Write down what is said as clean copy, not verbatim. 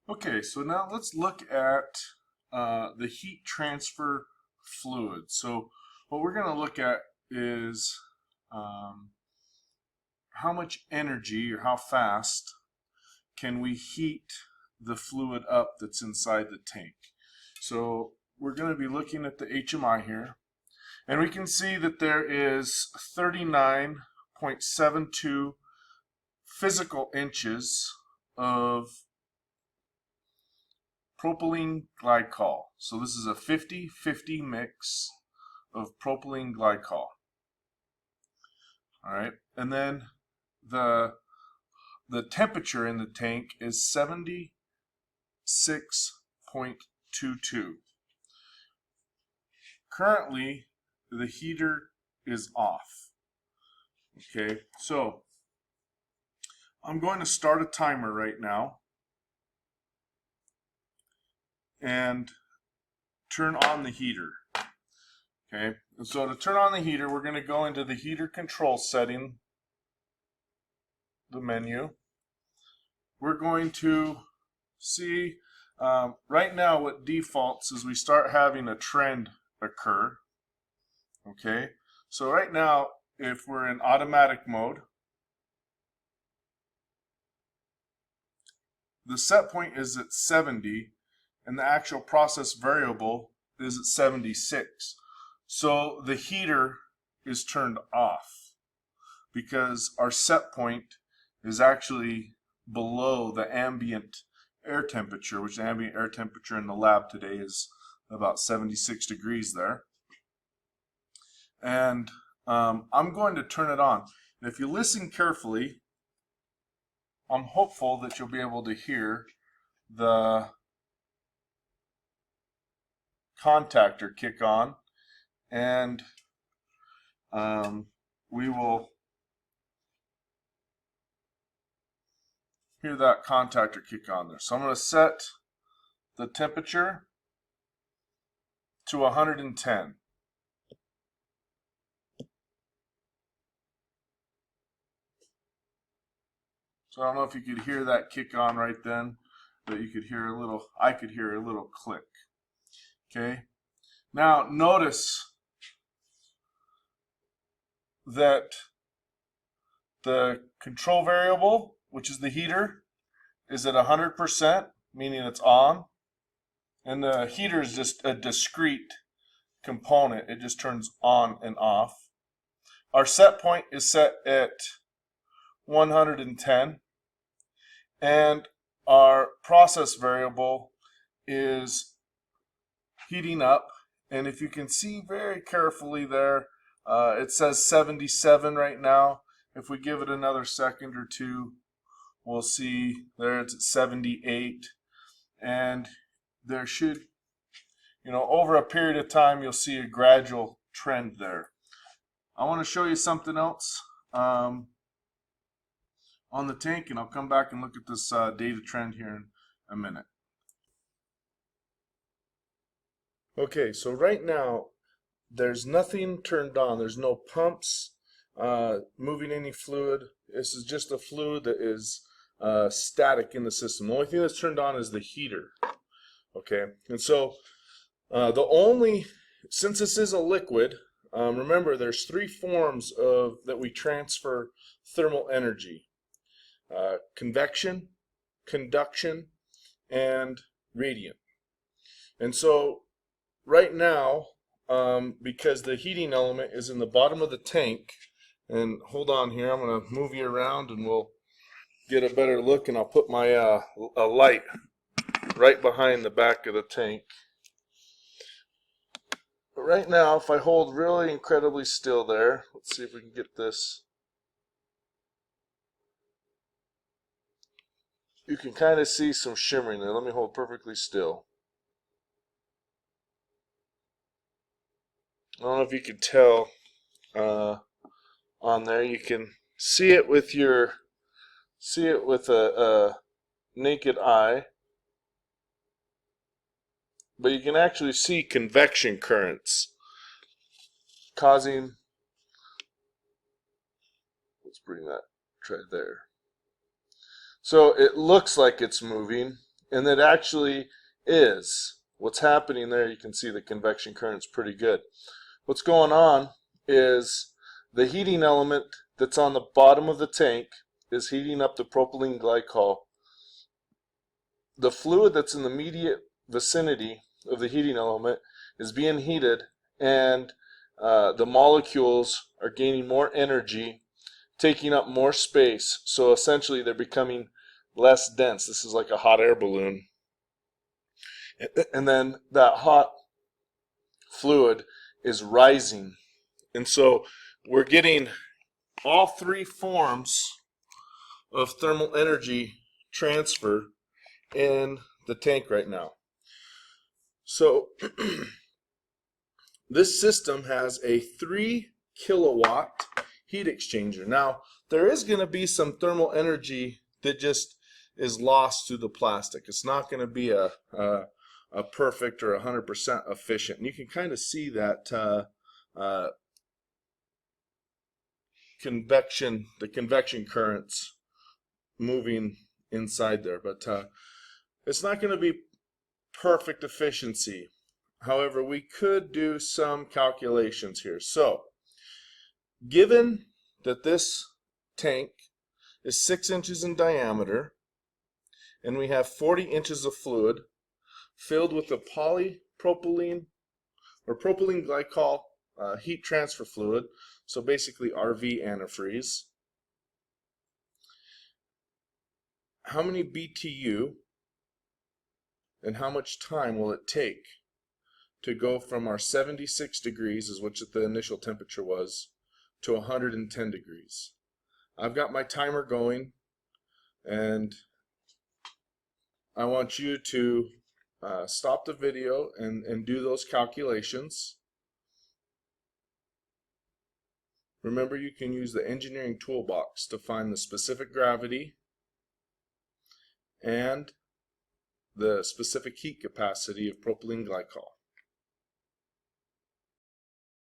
Okay, so now let's look at the heat transfer fluid. So what we're going to look at is um, how much energy or how fast can we heat the fluid up that's inside the tank. So we're going to be looking at the HMI here, and we can see that there is 39.72 physical inches of propylene glycol. So this is a 50-50 mix of propylene glycol. All right, and then the temperature in the tank is 76.22. Currently, the heater is off. Okay, so I'm going to start a timer right now and turn on the heater. Okay, and so to turn on the heater, we're going to go into the heater control setting, the menu. We're going to see right now what defaults is we start having a trend occur. Okay, so right now, if we're in automatic mode, the set point is at 70 and the actual process variable is at 76. So the heater is turned off because our set point is actually below the ambient air temperature, which the ambient air temperature in the lab today is about 76 degrees there. And I'm going to turn it on. And if you listen carefully, I'm hopeful that you'll be able to hear the contactor kick on, and we will hear that contactor kick on there. So I'm going to set the temperature to 110. So I don't know if you could hear that kick on right then, but you could hear a little, I could hear a little click. Okay. Now notice that the control variable, which is the heater, is at 100%, meaning it's on. And the heater is just a discrete component. It just turns on and off. Our set point is set at 110. And our process variable is heating up. And if you can see very carefully there, it says 77 right now. If we give it another second or two, we'll see there it's at 78. And there should, over a period of time, you'll see a gradual trend there. I want to show you something else on the tank, and I'll come back and look at this data trend here in a minute. Okay, so right now there's nothing turned on. There's no pumps moving any fluid. This is just a fluid that is static in the system. The only thing that's turned on is the heater. Okay, and so since this is a liquid, remember there's three forms that we transfer thermal energy: convection, conduction, and radiant. And so right now, because the heating element is in the bottom of the tank, and hold on here, I'm going to move you around and we'll get a better look, and I'll put my a light right behind the back of the tank. But right now, if I hold really incredibly still there, let's see if we can get this. You can kind of see some shimmering there. Let me hold perfectly still. I don't know if you can tell on there. You can see it with a naked eye, but you can actually see convection currents causing. Let's bring that, try there. So it looks like it's moving, And it actually is. What's happening there, you can see the convection current's pretty good. What's going on is the heating element that's on the bottom of the tank is heating up the propylene glycol. The fluid that's in the immediate vicinity of the heating element is being heated, and the molecules are gaining more energy, taking up more space. So essentially they're becoming less dense. This is like a hot air balloon. And then that hot fluid is rising. And so we're getting all three forms of thermal energy transfer in the tank right now. So this system has a 3 kilowatt heat exchanger. Now, there is going to be some thermal energy that just is lost through the plastic. It's not going to be a perfect or 100% efficient. And you can kind of see that the convection currents moving inside there. But it's not going to be perfect efficiency. However, we could do some calculations here. So, given that this tank is 6 inches in diameter, and we have 40 inches of fluid filled with the polypropylene or propylene glycol heat transfer fluid, so basically RV antifreeze, how many BTU and how much time will it take to go from our 76 degrees, is what the initial temperature was, to 110 degrees? I've got my timer going, and I want you to stop the video and do those calculations. Remember, you can use the engineering toolbox to find the specific gravity and the specific heat capacity of propylene glycol.